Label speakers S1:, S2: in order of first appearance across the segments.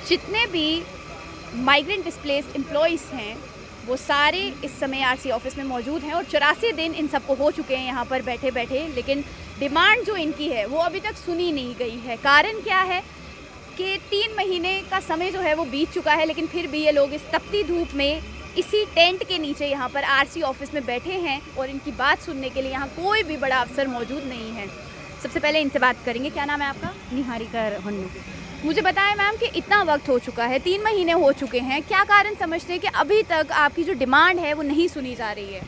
S1: जितने भी migrant displaced employees हैं वो सारे इस समय आरसी ऑफिस में मौजूद हैं और 84 दिन इन सबको हो चुके हैं यहाँ पर बैठे बैठे, लेकिन डिमांड जो इनकी है वो अभी तक सुनी नहीं गई है। कारण क्या है कि 3 महीने का समय जो है वो बीत चुका है, लेकिन फिर भी ये लोग इस तपती धूप में इसी टेंट के नीचे यहाँ पर आरसी ऑफिस में बैठे हैं और इनकी बात सुनने के लिए यहाँ कोई भी बड़ा अफसर मौजूद नहीं है। सबसे पहले इनसे बात करेंगे। क्या नाम है आपका?
S2: निहारिका हन्नू।
S1: मुझे बताएं मैम कि इतना वक्त हो चुका है, 3 महीने हो चुके हैं, क्या कारण समझते हैं कि अभी तक आपकी जो डिमांड है वो नहीं सुनी जा रही है?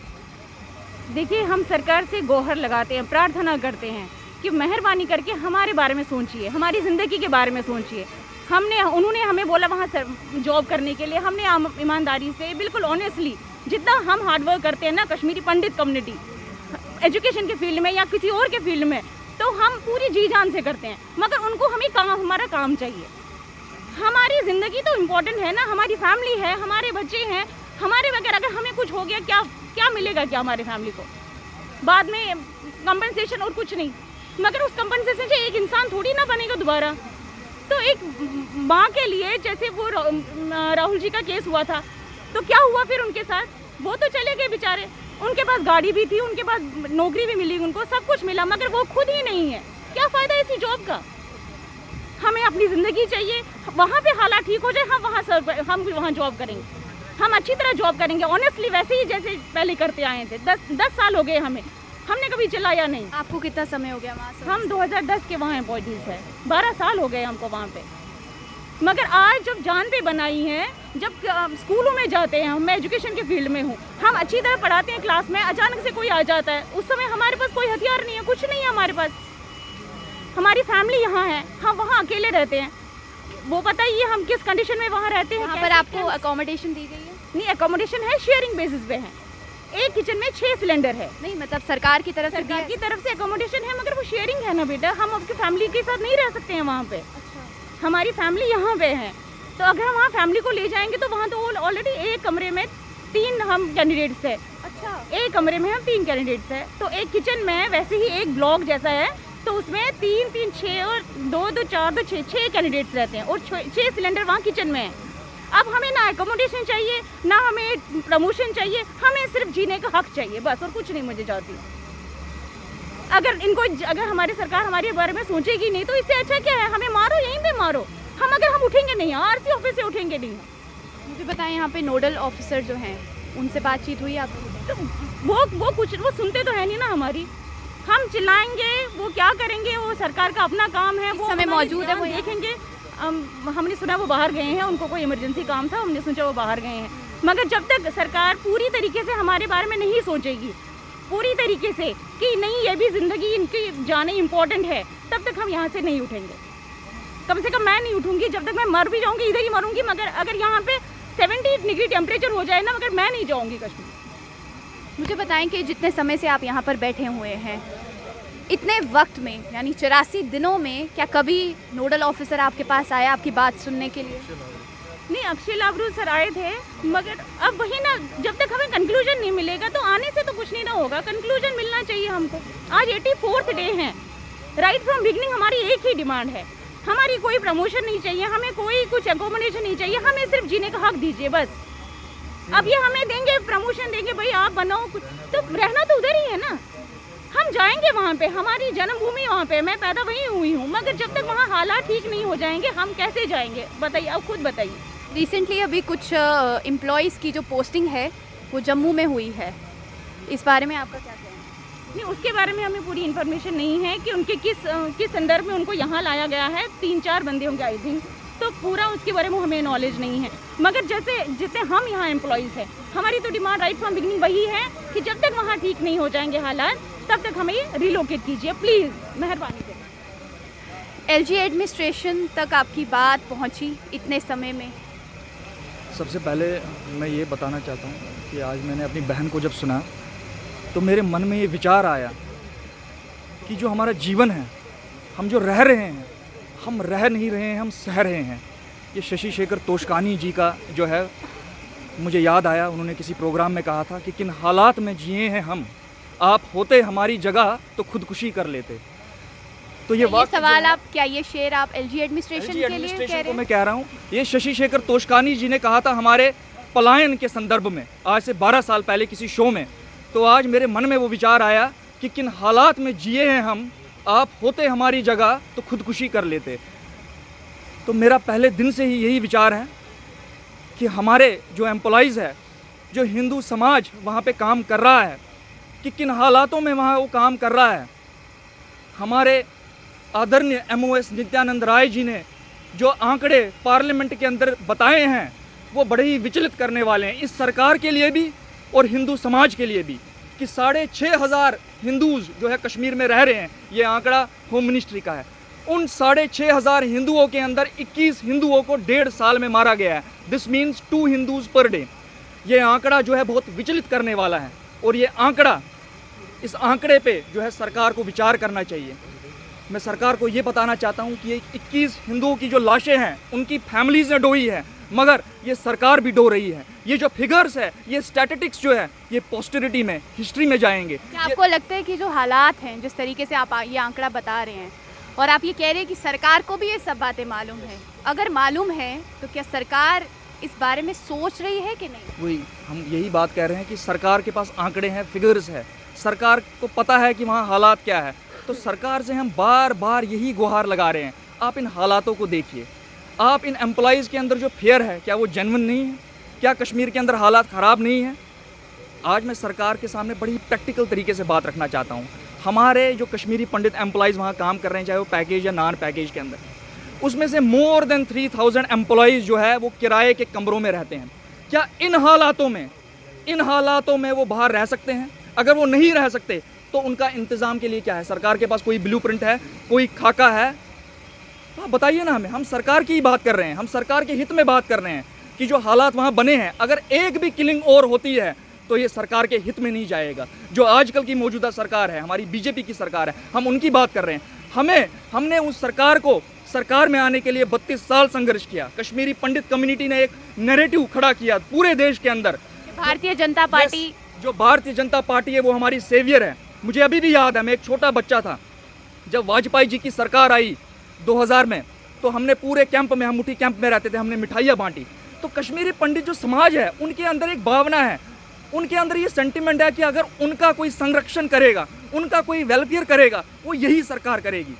S2: देखिए, हम सरकार से गोहर लगाते हैं, प्रार्थना करते हैं कि मेहरबानी करके हमारे बारे में सोचिए, हमारी ज़िंदगी के बारे में सोचिए। उन्होंने हमें बोला वहाँ जॉब करने के लिए, हमने ईमानदारी से बिल्कुल ऑनेस्टली जितना हम हार्डवर्क करते हैं ना कश्मीरी पंडित कम्युनिटी एजुकेशन के फील्ड में या किसी और के फील्ड में, तो हम पूरी जी जान से करते हैं, मगर उनको हमारा काम चाहिए। हमारी ज़िंदगी तो इम्पोर्टेंट है ना, हमारी फैमिली है, हमारे बच्चे हैं, हमारे बगैर अगर हमें कुछ हो गया क्या मिलेगा क्या हमारे फैमिली को? बाद में कंपनसेशन और कुछ नहीं, मगर उस कंपनसेशन से एक इंसान थोड़ी ना बनेगा दोबारा। तो एक माँ के लिए, जैसे वो राहुल जी का केस हुआ था, तो क्या हुआ फिर उनके साथ? वो तो चले गए बेचारे, उनके पास गाड़ी भी थी, उनके पास नौकरी भी मिली, उनको सब कुछ मिला, मगर वो खुद ही नहीं है। क्या फ़ायदा इसी जॉब का? हमें अपनी ज़िंदगी चाहिए, वहाँ पे हालात ठीक हो जाए, हम वहाँ जॉब करेंगे, हम अच्छी तरह जॉब करेंगे ऑनेस्टली, वैसे ही जैसे पहले करते आए थे। 10 साल हो गए हमने कभी चलाया नहीं।
S1: आपको कितना समय हो गया वहाँ?
S2: हम 2010 के वहाँ एम्प्लॉइज है, 12 साल हो गए हमको वहाँ पे। मगर आज जब जान पे बनाई है, जब स्कूलों में जाते हैं, मैं एजुकेशन के फील्ड में हूँ, हम अच्छी तरह पढ़ाते हैं क्लास में, अचानक से कोई आ जाता है, उस समय हमारे पास कोई हथियार नहीं है, कुछ नहीं है हमारे पास, हमारी फैमिली यहाँ है, हम वहाँ अकेले रहते हैं। वो बताइए हम किस कंडीशन में वहाँ रहते हैं।
S1: वहाँ पर आपको अकोमोडेशन दी गई है?
S2: नहीं, अकोमोडेशन है, शेयरिंग बेसिस पे है। एक किचन में 6 सिलेंडर है।
S1: नहीं, मतलब सरकार की तरफ
S2: से अकोमोडेशन है, मगर वो शेयरिंग है ना बेटा, हम अपनी फैमिली के साथ नहीं रह सकते हैं वहाँ पे। हमारी फैमिली यहाँ पे है, तो अगर हम वहाँ फैमिली को ले जाएंगे तो वहाँ तो ऑलरेडी एक कमरे में 3 हम कैंडिडेट्स है।
S1: अच्छा, एक
S2: कमरे में हम 3 कैंडिडेट्स है, तो एक किचन में वैसे ही एक ब्लॉक जैसा है, तो उसमें 3 6 और 2 4 2 6 कैंडिडेट्स रहते हैं और 6 सिलेंडर वहाँ किचन में है। अब हमें ना एकोमोडेशन चाहिए, ना हमें प्रमोशन चाहिए, हमें सिर्फ जीने का हक चाहिए बस, और कुछ नहीं मुझे चाहती। अगर हमारी सरकार हमारे बारे में सोचेगी नहीं तो इससे अच्छा क्या है? हमें मारो, यहीं पे मारो, हम उठेंगे नहीं, आरसी ऑफिस से उठेंगे नहीं।
S1: मुझे बताएं, यहाँ पे नोडल ऑफिसर जो हैं उनसे बातचीत हुई आपको?
S2: तो वो सुनते तो है नहीं ना हमारी, हम चिल्लाएंगे वो क्या करेंगे? वो सरकार का अपना काम है, वो
S1: समय मौजूद है, वो
S2: देखेंगे। हमने सुना वो बाहर गए हैं, उनको कोई इमरजेंसी काम था, हमने सोचा वो बाहर गए हैं, मगर जब तक सरकार पूरी तरीके से हमारे बारे में नहीं सोचेगी, पूरी तरीके से कि नहीं ये भी ज़िंदगी इनकी जाने इम्पोर्टेंट है, तब तक हम यहाँ से नहीं उठेंगे। कम से कम मैं नहीं उठूँगी, जब तक मैं मर भी जाऊँगी इधर ही मरूँगी, मगर अगर यहाँ पे 70 डिग्री टेम्परेचर हो जाए ना, मगर मैं नहीं जाऊँगी कश्मीर।
S1: मुझे बताएं कि जितने समय से आप यहाँ पर बैठे हुए हैं, इतने वक्त में यानी 84 दिनों में क्या कभी नोडल ऑफिसर आपके पास आया आपकी बात सुनने के लिए?
S2: नहीं, अक्षय लावरू सर आए थे, मगर अब वही ना, जब तक हमें कंक्लूजन नहीं मिलेगा तो आने से तो कुछ नहीं ना होगा, कंक्लूजन मिलना चाहिए हमको। आज 84th डे है, राइट फ्रॉम बिगनिंग हमारी एक ही डिमांड है, हमारी कोई प्रमोशन नहीं चाहिए, हमें कोई कुछ एकोमोडेशन नहीं चाहिए, हमें सिर्फ जीने का हक दीजिए बस। अब ये हमें देंगे, प्रमोशन देंगे, भाई आप बनाओ कुछ, तो रहना तो उधर ही है ना, हम जाएंगे वहाँ पे, हमारी जन्मभूमि वहाँ पे, मैं पैदा वहीं हुई हूँ, मगर जब तक वहाँ हालात ठीक नहीं हो जाएंगे हम कैसे जाएंगे? बताइए, आप खुद बताइए।
S1: रिसेंटली अभी कुछ एम्प्लॉयज़ की जो पोस्टिंग है वो जम्मू में हुई है, इस बारे में आपका क्या कहना है?
S2: नहीं, उसके बारे में हमें पूरी इन्फॉर्मेशन नहीं है कि उनके किस संदर्भ में उनको यहाँ लाया गया है। 3-4 बंदे होंगे आई थिंक, तो पूरा उसके बारे में हमें नॉलेज नहीं है, मगर जैसे जितने हम यहाँ एम्प्लॉयज़ हैं, हमारी तो डिमांड राइट फ्रॉम बिगनिंग वही है कि जब तक वहाँ ठीक नहीं हो जाएंगे हालात, तब तक हमें रिलोकेट कीजिए प्लीज़, मेहरबानी करें।
S1: एलजी एडमिनिस्ट्रेशन तक आपकी बात पहुँची इतने समय में?
S3: सबसे पहले मैं ये बताना चाहता हूँ कि आज मैंने अपनी बहन को जब सुना तो मेरे मन में ये विचार आया कि जो हमारा जीवन है, हम जो रह रहे हैं, हम रह नहीं रहे हैं, हम सह रहे हैं। ये शशि शेखर तोशकानी जी का जो है मुझे याद आया, उन्होंने किसी प्रोग्राम में कहा था कि किन हालात में जिए हैं हम, आप होते हमारी जगह तो खुदकुशी कर लेते। तो ये
S1: ये
S3: वाकई जो
S1: सवाल
S3: है-
S1: आप क्या ये शेर आप एलजी एडमिनिस्ट्रेशन
S3: एलजी
S1: के लिए कह
S3: एडमिनिस्ट्रेशन
S1: रहे
S3: को
S1: हैं?
S3: मैं कह रहा हूँ, ये शशि शेखर तोशकानी जी ने कहा था हमारे पलायन के संदर्भ में आज से 12 साल पहले किसी शो में। तो आज मेरे मन में वो विचार आया कि किन हालात में जिए हैं हम, आप होते हमारी जगह तो खुदकुशी कर लेते। तो मेरा पहले दिन से ही यही विचार है कि हमारे जो एम्प्लॉइज़ है, जो हिंदू समाज वहाँ पे काम कर रहा है, कि किन हालातों में वहाँ वो काम कर रहा है। हमारे आदरणीय MOS नित्यानंद राय जी ने जो आंकड़े पार्लियामेंट के अंदर बताए हैं वो बड़े ही विचलित करने वाले हैं, इस सरकार के लिए भी और हिंदू समाज के लिए भी, कि 6,500 हिंदूज जो है कश्मीर में रह रहे हैं। ये आंकड़ा होम मिनिस्ट्री का है। उन 6,500 हिंदुओं के अंदर 21 हिंदुओं को 1.5 साल में मारा गया है। This means 2 Hindus per day. ये आंकड़ा जो है बहुत विचलित करने वाला है और ये आंकड़ा, इस आंकड़े पे जो है सरकार को विचार करना चाहिए। मैं सरकार को ये बताना चाहता हूँ कि ये 21 हिंदुओं की जो लाशें हैं उनकी फैमिलीज ने ढोई है, मगर ये सरकार भी ढो रही है। ये जो फिगर्स है, ये स्टैटिस्टिक्स जो है, ये पोस्टेरिटी में, हिस्ट्री में जाएंगे।
S1: क्या आपको लगता है कि जो हालात हैं, जिस तरीके से आप ये आंकड़ा बता रहे हैं और आप ये कह रहे हैं कि सरकार को भी ये सब बातें मालूम है, अगर मालूम है तो क्या सरकार इस बारे में सोच रही है कि नहीं?
S3: वही हम यही बात कह रहे हैं कि सरकार के पास आंकड़े हैं, फिगर्स है, सरकार को पता है कि वहाँ हालात क्या है। तो सरकार से हम बार बार यही गुहार लगा रहे हैं, आप इन हालातों को देखिए। आप इन एम्प्लॉइज़ के अंदर जो फेयर है, क्या वो जेन्युइन नहीं है? क्या कश्मीर के अंदर हालात ख़राब नहीं है? आज मैं सरकार के सामने बड़ी प्रैक्टिकल तरीके से बात रखना चाहता हूँ। हमारे जो कश्मीरी पंडित एम्प्लॉइज़ वहाँ काम कर रहे हैं, चाहे वो पैकेज या नॉन पैकेज के अंदर, उसमें से मोर देन 3,000 एम्प्लॉइज़ जो है वो किराए के कमरों में रहते हैं। क्या इन हालातों में वो बाहर रह सकते हैं? अगर वो नहीं रह सकते तो उनका इंतज़ाम के लिए क्या है? सरकार के पास कोई ब्लूप्रिंट है, कोई खाका है? तो आप बताइए ना हमें। हम सरकार की ही बात कर रहे हैं, हम सरकार के हित में बात कर रहे हैं कि जो हालात वहाँ बने हैं, अगर एक भी किलिंग और होती है तो ये सरकार के हित में नहीं जाएगा। जो आजकल की मौजूदा सरकार है, हमारी बीजेपी की सरकार है, हम उनकी बात कर रहे हैं। हमने उस सरकार को सरकार में आने के लिए 32 साल संघर्ष किया। कश्मीरी पंडित कम्युनिटी ने एक नैरेटिव खड़ा किया पूरे देश के अंदर।
S1: भारतीय जनता पार्टी,
S3: जो भारतीय जनता पार्टी है वो हमारी सेवियर है। मुझे अभी भी याद है, मैं एक छोटा बच्चा था जब वाजपेयी जी की सरकार आई 2000 में, तो हमने पूरे कैंप में, हम मुठी कैंप में रहते थे, हमने मिठाइयाँ बांटी। तो कश्मीरी पंडित जो समाज है उनके अंदर एक भावना है, उनके अंदर ये सेंटिमेंट है कि अगर उनका कोई संरक्षण करेगा, उनका कोई वेलफेयर करेगा, वो यही सरकार करेगी।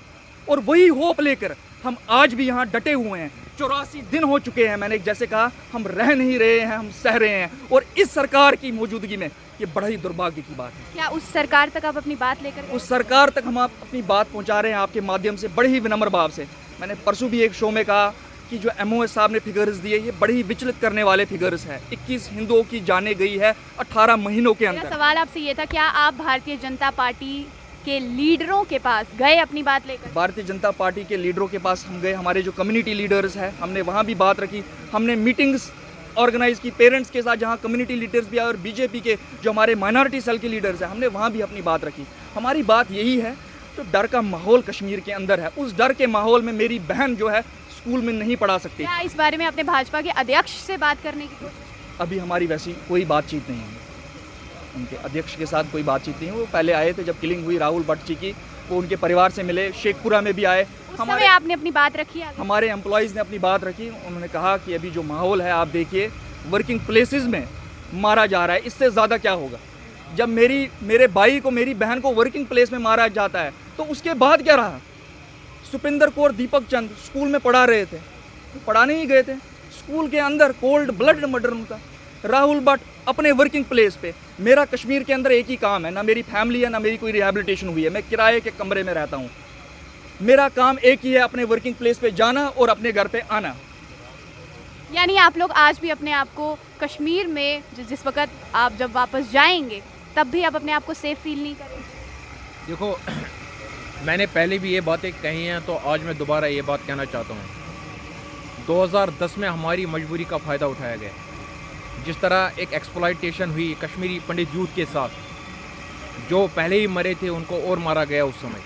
S3: और वही होप लेकर हम आज भी यहाँ डटे हुए हैं। 84 दिन हो चुके हैं, मैंने जैसे कहा, हम रह नहीं रहे हैं, हम सह रहे हैं। और इस सरकार की मौजूदगी में ये बड़ा ही दुर्भाग्य की बात है।
S1: क्या उस सरकार तक आप अपनी बात लेकर गए?
S3: उस सरकार तक हम अपनी बात पहुंचा रहे हैं आपके माध्यम से, बड़े ही विनम्र भाव से। मैंने परसों भी एक शो में कहा कि जो MOS साहब ने फिगर्स दिए, ये बड़ी ही विचलित करने वाले फिगर्स हैं। 21 हिंदुओं की जाने गई है 18 महीनों के
S1: मेरा
S3: अंदर।
S1: सवाल आपसे ये था, क्या आप भारतीय जनता पार्टी के लीडरों के पास गए अपनी बात लेकर?
S3: भारतीय जनता पार्टी के लीडरों के पास हम गए, हमारे जो कम्युनिटी लीडर्स हैं, हमने वहाँ भी बात रखी। हमने मीटिंग्स ऑर्गेनाइज की पेरेंट्स के साथ, जहाँ कम्युनिटी लीडर्स भी आए, और बीजेपी के जो हमारे माइनॉरिटी सेल के लीडर्स हैं, हमने वहाँ भी अपनी बात रखी। हमारी बात यही है, जो डर का माहौल कश्मीर के अंदर है, उस डर के माहौल में मेरी बहन जो है स्कूल में नहीं पढ़ा सकती।
S1: क्या इस बारे में अपने भाजपा के अध्यक्ष से बात करने की कोशिश?
S3: अभी हमारी वैसी कोई बातचीत नहीं है, उनके अध्यक्ष के साथ कोई बातचीत नहीं है। वो पहले आए थे जब किलिंग हुई राहुल भट्ट जी की, वो उनके परिवार से मिले, शेखपुरा में भी आए।
S1: उस समय आपने अपनी बात रखी आगे?
S3: हमारे एम्प्लॉयज़ ने अपनी बात रखी। उन्होंने कहा कि अभी जो माहौल है, आप देखिए, वर्किंग प्लेसेस में मारा जा रहा है, इससे ज़्यादा क्या होगा? जब मेरे भाई को, मेरी बहन को वर्किंग प्लेस में मारा जाता है, तो उसके बाद क्या रहा? सुपिंदर कौर, दीपक चंद स्कूल में पढ़ा रहे थे, पढ़ाने ही गए थे, स्कूल के अंदर कोल्ड ब्लड मर्डर उनका। राहुल भट्ट अपने वर्किंग प्लेस पे। मेरा कश्मीर के अंदर एक ही काम है, ना मेरी फैमिली है, ना मेरी कोई रिहैबिलिटेशन हुई है, मैं किराए के कमरे में रहता हूँ। मेरा काम एक ही है, अपने वर्किंग प्लेस पे जाना और अपने घर पे आना।
S1: यानी आप लोग आज भी अपने आप को कश्मीर में जिस वक्त आप जब वापस जाएंगे तब भी आप अपने आप को सेफ फील नहीं करेंगे?
S4: देखो, मैंने पहले भी ये बातें कही हैं, तो आज मैं दोबारा ये बात कहना चाहता हूँ। 2010 में हमारी मजबूरी का फ़ायदा उठाया गया। जिस तरह एक एक्सप्लॉयटेशन हुई कश्मीरी पंडित यूथ के साथ, जो पहले ही मरे थे उनको और मारा गया। उस समय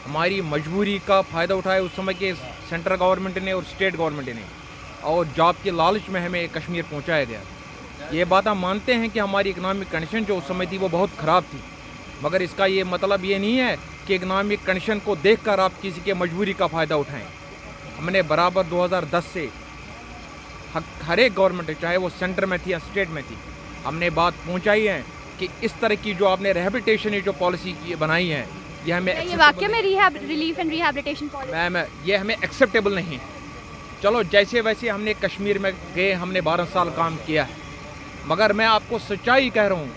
S4: हमारी मजबूरी का फ़ायदा उठाया उस समय के सेंट्रल गवर्नमेंट ने और स्टेट गवर्नमेंट ने, और जॉब के लालच में हमें कश्मीर पहुंचाया गया। ये बात हम मानते हैं कि हमारी इकनॉमिक कंडीशन जो उस समय थी वो बहुत ख़राब थी, मगर इसका ये मतलब ये नहीं है उसके इकनॉमिक कंडीशन को देखकर आप किसी के मजबूरी का फ़ायदा उठाएं। हमने बराबर 2010 से हर एक गवर्नमेंट, चाहे वो सेंटर में थी या स्टेट में थी, हमने बात पहुंचाई है कि इस तरह की जो आपने रिहैबिलिटेशन की जो पॉलिसी की बनाई है, ये हमें
S1: ये वाकई में relief and rehabilitation policy
S4: ma'am ये हमें एक्सेप्टेबल नहीं है। चलो जैसे वैसे हमने कश्मीर में गए, हमने 12 साल काम किया है, मगर मैं आपको सच्चाई कह रहा हूँ,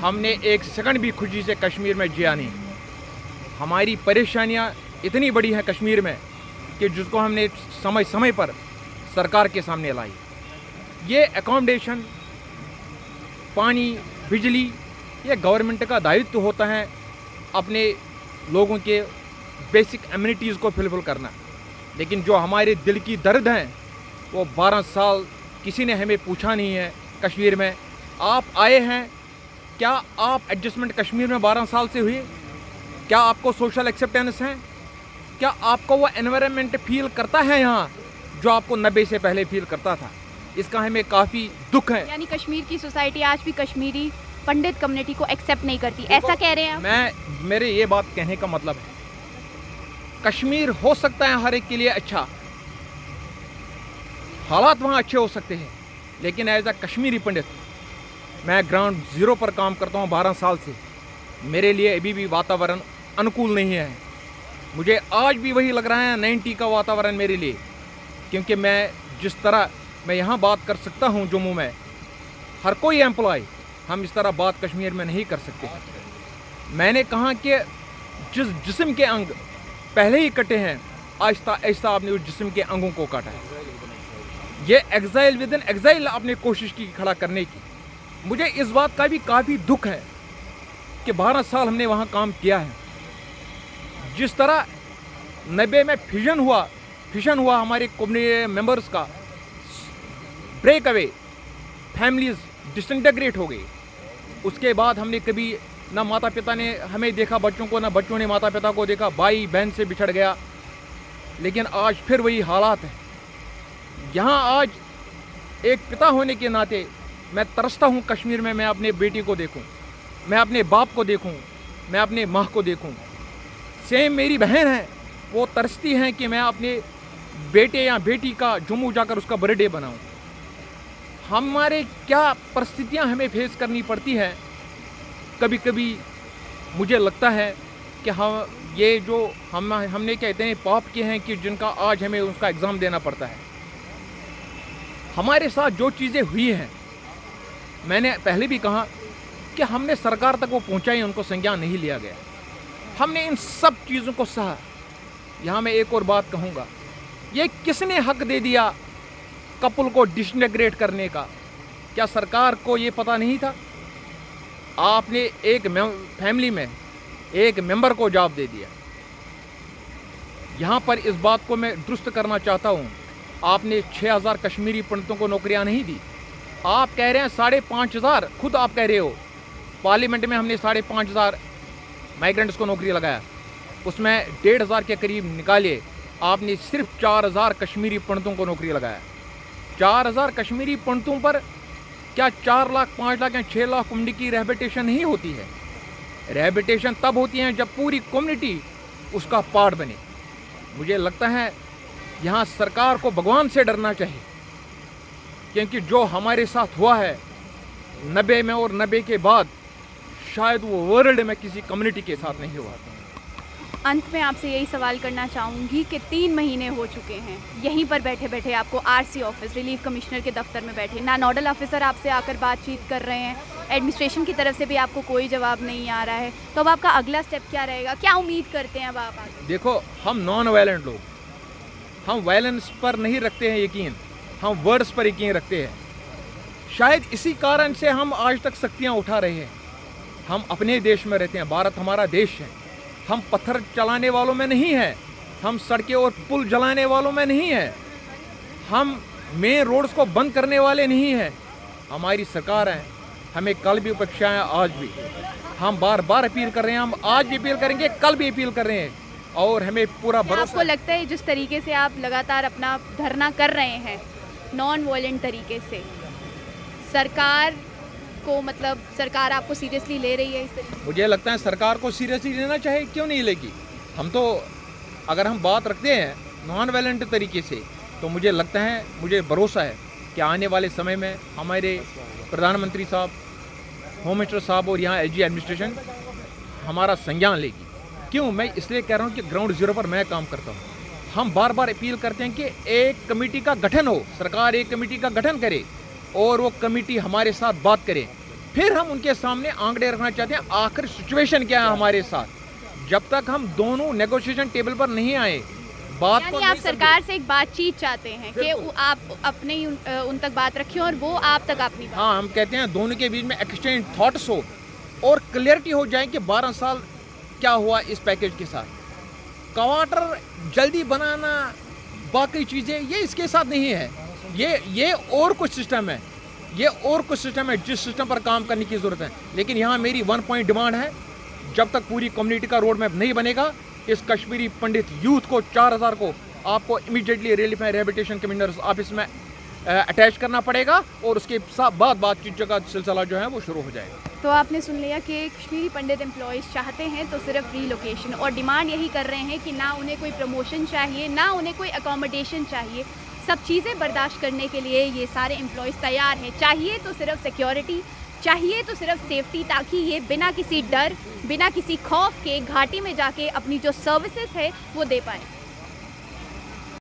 S4: हमने एक सेकंड भी खुशी से कश्मीर में जिया नहीं। हमारी परेशानियाँ इतनी बड़ी हैं कश्मीर में कि जिसको हमने समय समय पर सरकार के सामने लाई। ये अकोमोडेशन, पानी, बिजली, ये गवर्नमेंट का दायित्व होता है अपने लोगों के बेसिक एमिनिटीज़ को फुलफिल करना। लेकिन जो हमारे दिल की दर्द हैं वो 12 साल किसी ने हमें पूछा नहीं है। कश्मीर में आप आए हैं, क्या आप एडजस्टमेंट कश्मीर में 12 साल से हुई? क्या आपको सोशल एक्सेप्टेंस है? क्या आपको वो एनवायरनमेंट फील करता है यहाँ जो आपको 90 से पहले फील करता था? इसका हमें काफ़ी दुख है।
S1: यानी कश्मीर की सोसाइटी आज भी कश्मीरी पंडित कम्युनिटी को एक्सेप्ट नहीं करती, ऐसा कह रहे हैं आप?
S4: मेरे ये बात कहने का मतलब है, कश्मीर हो सकता है हर एक के लिए अच्छा, हालात वहाँ अच्छे हो सकते हैं, लेकिन एज अ कश्मीरी पंडित मैं ग्राउंड ज़ीरो पर काम करता हूँ 12 साल से। मेरे लिए अभी भी वातावरण अनुकूल नहीं है। मुझे आज भी वही लग रहा है 90 का वातावरण मेरे लिए, क्योंकि मैं जिस तरह मैं यहाँ बात कर सकता हूँ जम्मू में, हर कोई एम्प्लॉय हम इस तरह बात कश्मीर में नहीं कर सकते। मैंने कहा कि जिस जिस्म के अंग पहले ही कटे हैं, आहिस्ता आहिस्ता आपने उस जिस्म के अंगों को काटा है। ये एग्जाइल विद इन एग्जाइल आपने कोशिश की खड़ा करने की। मुझे इस बात का भी काफ़ी दुख है कि 12 साल हमने वहाँ काम किया है। जिस तरह 90 में फिजन हुआ हमारे कम्युनिटी मेंबर्स का, ब्रेक अवे, फैमिलीज डिसइंटीग्रेट हो गई। उसके बाद हमने कभी ना माता पिता ने हमें देखा बच्चों को, ना बच्चों ने माता पिता को देखा, भाई बहन से बिछड़ गया। लेकिन आज फिर वही हालात है। यहाँ आज एक पिता होने के नाते मैं तरसता हूँ कश्मीर में। मैं अपने बेटी को देखूँ, मैं अपने बाप को देखूँ, मैं अपने माँ को देखूँ। सेम मेरी बहन है, वो तरसती हैं कि मैं अपने बेटे या बेटी का जम्मू जाकर उसका बर्थडे बनाऊँ। हमारे क्या परिस्थितियाँ हमें फेस करनी पड़ती हैं। कभी कभी मुझे लगता है कि हम ये जो हमने कहते हैं पाप किए हैं कि जिनका आज हमें उसका एग्ज़ाम देना पड़ता है। हमारे साथ जो चीज़ें हुई हैं, मैंने पहले भी कहा कि हमने सरकार तक वो पहुंचाई, उनको संज्ञान नहीं लिया गया। हमने इन सब चीज़ों को सहा। यहाँ मैं एक और बात कहूँगा, ये किसने हक दे दिया कपल को डिसइंटीग्रेट करने का? क्या सरकार को ये पता नहीं था? आपने एक फैमिली में एक मेंबर को जॉब दे दिया। यहाँ पर इस बात को मैं दुरुस्त करना चाहता हूँ। आपने 6000 कश्मीरी पंडितों को नौकरियाँ नहीं दी। आप कह रहे हैं 5500, खुद आप कह रहे हो पार्लियामेंट में हमने 5500 माइग्रेंट्स को नौकरी लगाया, उसमें 1500 के करीब निकाले। आपने सिर्फ 4000 कश्मीरी पंडितों को नौकरी लगाया। 4000 कश्मीरी पंडितों पर क्या 4 लाख, 5 लाख या 6 लाख कम्युनिटी की रिहैबिलिटेशन नहीं होती है? रिहैबिलिटेशन तब होती है जब पूरी कम्युनिटी उसका पार्ट बने। मुझे लगता है यहाँ सरकार को भगवान से डरना चाहिए, क्योंकि जो हमारे साथ हुआ है 90 में और 90 के बाद शायद वो वर्ल्ड में किसी कम्युनिटी के साथ नहीं हुआ।
S1: अंत में आपसे यही सवाल करना चाहूँगी कि 3 महीने हो चुके हैं यहीं पर बैठे बैठे आपको आरसी ऑफिस, रिलीफ कमिश्नर के दफ्तर में बैठे, ना नोडल ऑफिसर आपसे आकर बातचीत कर रहे हैं, एडमिनिस्ट्रेशन की तरफ से भी आपको कोई जवाब नहीं आ रहा है। तो अब आपका अगला स्टेप क्या रहेगा? क्या उम्मीद करते हैं अब आप आगे?
S4: देखो, हम नॉन वायलेंट लोग, हम वायलेंस पर नहीं रखते हैं यकीन, हम वर्ड्स पर यकीन रखते हैं। शायद इसी कारण से हम आज तक शक्तियाँ उठा रहे हैं। हम अपने देश में रहते हैं, भारत हमारा देश है। हम पत्थर चलाने वालों में नहीं हैं, हम सड़कें और पुल जलाने वालों में नहीं हैं, हम मेन रोड्स को बंद करने वाले नहीं हैं। हमारी सरकार है, हमें कल भी उपेक्षा है, आज भी हम बार बार अपील कर रहे हैं। हम आज भी अपील करेंगे, कल भी अपील कर रहे हैं, और हमें पूरा भरोसा।
S1: आपको लगता है जिस तरीके से आप लगातार अपना धरना कर रहे हैं नॉन वायलेंट तरीके से, सरकार को मतलब सरकार आपको सीरियसली ले रही है इस तरीके?
S4: मुझे लगता है सरकार को सीरियसली लेना चाहिए, क्यों नहीं लेगी। हम तो अगर हम बात रखते हैं नॉन वायलेंट तरीके से, तो मुझे लगता है, मुझे भरोसा है कि आने वाले समय में हमारे प्रधानमंत्री साहब, होम मिनिस्टर साहब और यहाँ एसजी एडमिनिस्ट्रेशन हमारा संज्ञान लेगी। क्यों, मैं इसलिए कह रहा हूँ कि ग्राउंड जीरो पर मैं काम करता हूँ। हम बार बार अपील करते हैं कि एक कमेटी का गठन हो, सरकार एक कमेटी का गठन करे और वो कमेटी हमारे साथ बात करे, फिर हम उनके सामने आंकड़े रखना चाहते हैं आखिर सिचुएशन क्या है हमारे साथ। जब तक हम दोनों नेगोशिएशन टेबल पर नहीं आए, बात को
S1: यानी आप सरकार से एक बातचीत चाहते हैं कि आप अपने ही उन तक बात रखें और वो आप तक अपनी बात।
S4: हाँ, हम कहते हैं दोनों के बीच में एक्सचेंज थॉट्स हो और क्लियरिटी हो जाए कि 12 साल क्या हुआ इस पैकेज के साथ। क्वार्टर जल्दी बनाना, बाकी चीज़ें, ये इसके साथ नहीं है। ये और कुछ सिस्टम है, ये और कुछ सिस्टम है जिस सिस्टम पर काम करने की ज़रूरत है। लेकिन यहाँ मेरी 1 पॉइंट डिमांड है, जब तक पूरी कम्युनिटी का रोड मैप नहीं बनेगा, इस कश्मीरी पंडित यूथ को 4000 को आपको immediately relief and rehabilitation commissioner office में अटैच करना पड़ेगा और उसके बाद बातचीत का सिलसिला जो है वो शुरू हो जाएगा।
S1: तो आपने सुन लिया कि कश्मीरी पंडित एम्प्लॉयज़ चाहते हैं तो सिर्फ रीलोकेशन, और डिमांड यही कर रहे हैं कि ना उन्हें कोई प्रमोशन चाहिए, ना उन्हें कोई अकोमोडेशन चाहिए। सब चीज़ें बर्दाश्त करने के लिए ये सारे एम्प्लॉयज़ तैयार हैं। चाहिए तो सिर्फ सिक्योरिटी, चाहिए तो सिर्फ सेफ्टी, ताकि ये बिना किसी डर, बिना किसी खौफ के घाटी में जाके अपनी जो सर्विसेज है वो दे पाए।